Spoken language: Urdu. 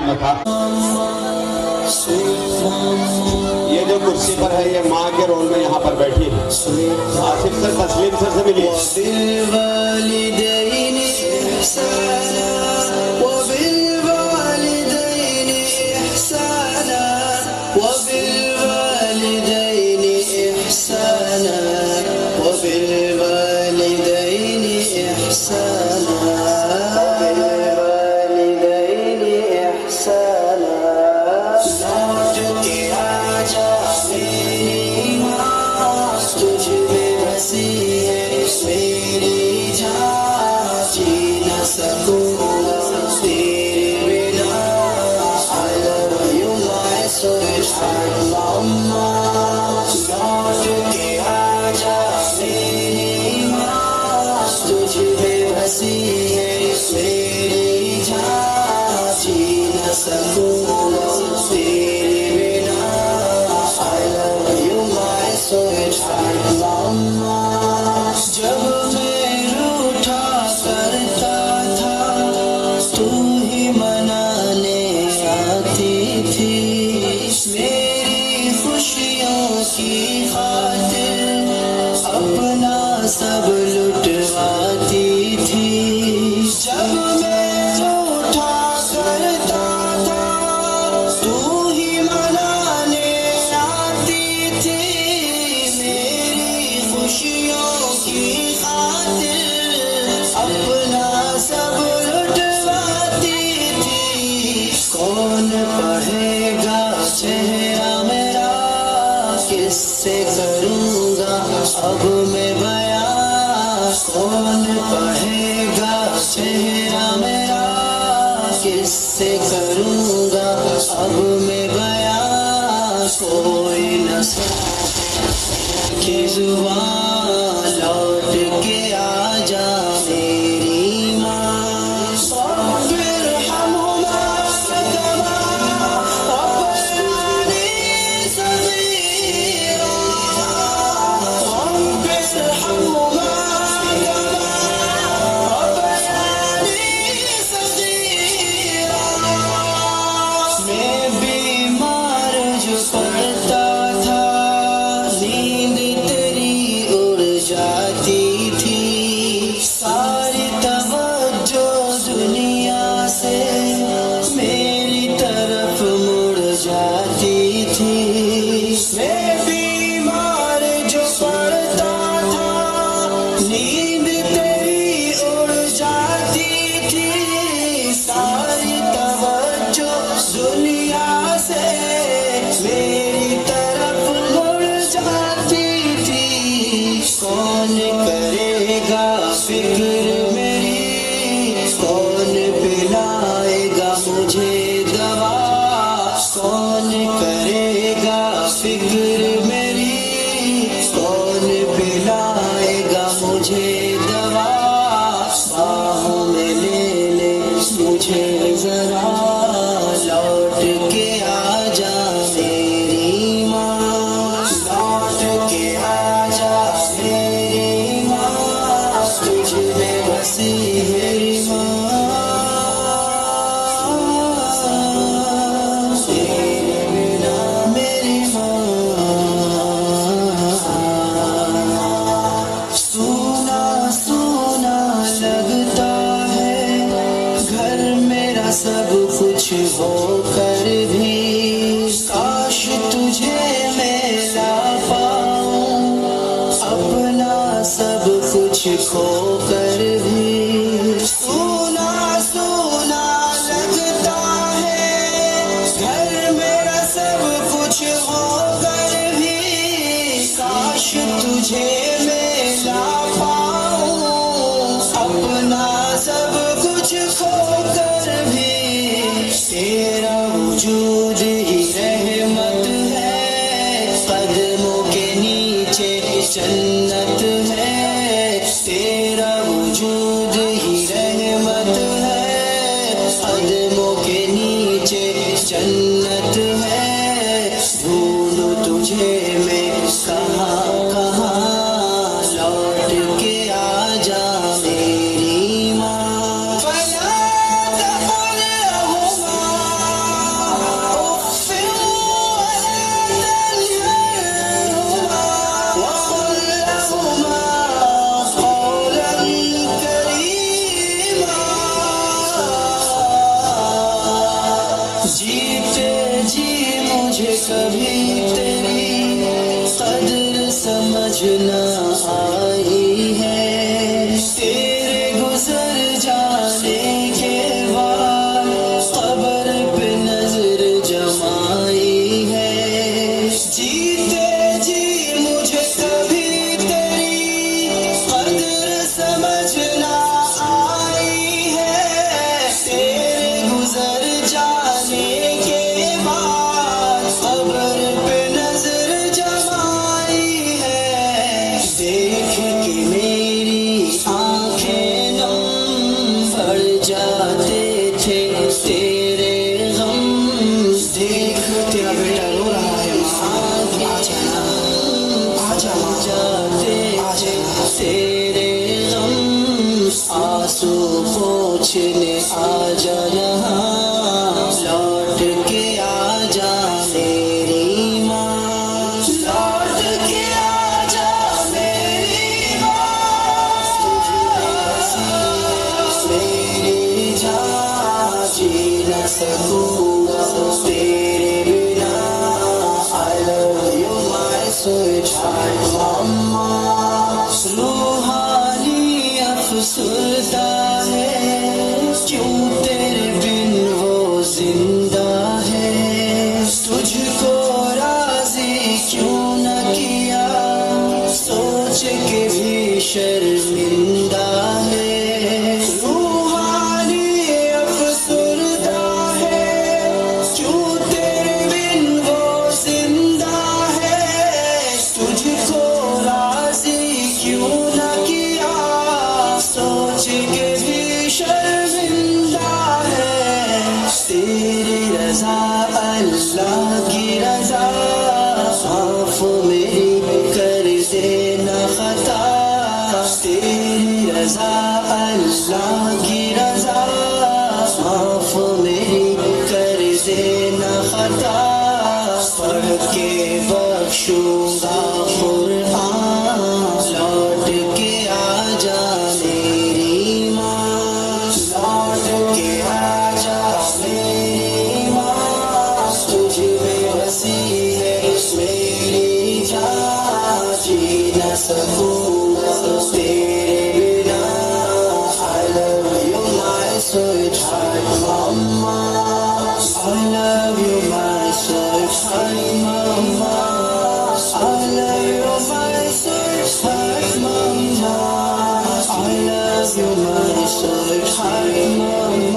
میں تھا. یہ جو کرسی پر ہے یہ ماں کے رول میں یہاں پر بیٹھی ہے. آصف سر تسلیم سر سے ملیے. سمجھ نہ آئی ہے، تیرے گزر جانے کے بعد قبر پہ نظر جمائی ہے، جیتے جی مجھے کبھی تیری قدر سمجھ نہ آئی ہے، تیرے گزر جانے کے بعد قبر پہ نظر جمائی ہے، دیکھ کے میری آنکھیں نم پڑ جاتے تھے تیرے غم، دیکھ تیرا بیٹا رو رہا ہے ماں، آ جانا آ جانا جاتے تھے تیرے غم، آنسو پوچھنے آ جا یہاں، لوٹ کے آ جا میری ماں، لوٹ کے آ جا میری ماں، میری جان جی نہ سکوں گا تیرے بنا، I love you my sweetheart mama، روحانی افسردہ ہے کیوں تیرے بن وہ زندہ ہے، تجھ کو راضی کیوں نہ کیا سوچ کے بھی شرمندہ ہے، روحانی افسردہ ہے کیوں تیرے بن وہ زندہ ہے، تجھ کو راضی کیوں نہ کیا سوچ کے بھی شرمندہ ہے، تیری رضا اللہ کی رضا، معاف میری کر دینا خطا، تیری رضا اللہ کی رضا، معاف میری کر دینا خطا، پڑھ کے بخشوں گا قرآن، لوٹ کے آ جا میری ماں، لوٹ کے آ جا میری ماں، تجھ میں بسی ہے میری جان جی نہ سکوں گا تیرے بنا، I love you my sweetheart mama، I love you my sweetheart mama، I love you my sweetheart mama، I love you my sweetheart mama۔